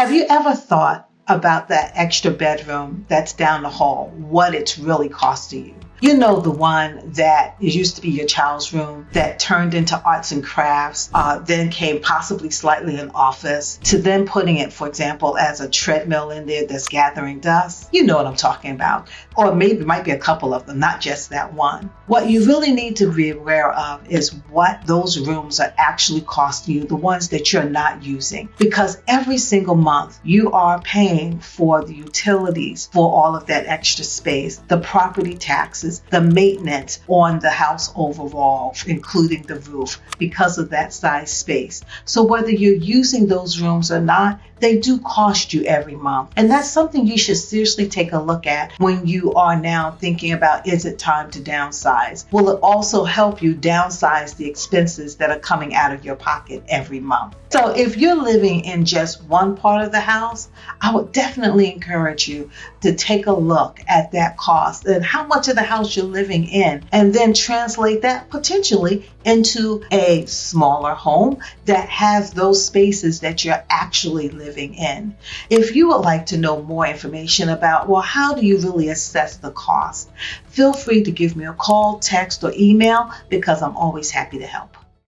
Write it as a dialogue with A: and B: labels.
A: Have you ever thought about that extra bedroom that's down the hall, what it's really costing you? You know, the one that used to be your child's room that turned into arts and crafts, then came possibly slightly an office, to then putting it, for example, as a treadmill in there that's gathering dust. You know what I'm talking about. Or maybe it might be a couple of them, not just that one. What you really need to be aware of is what those rooms are actually costing you, the ones that you're not using. Because every single month you are paying for the utilities for all of that extra space, the property taxes, the maintenance on the house overall, including the roof, because of that size space. So whether you're using those rooms or not, they do cost you every month. And that's something you should seriously take a look at when you are now thinking about, is it time to downsize? Will it also help you downsize the expenses that are coming out of your pocket every month? So if you're living in just one part of the house, I would definitely encourage you to take a look at that cost and how much of the house you're living in, and then translate that potentially into a smaller home that has those spaces that you're actually living in. If you would like to know more information about, well, how do you really assess the cost? Feel free to give me a call, text, or email, because I'm always happy to help.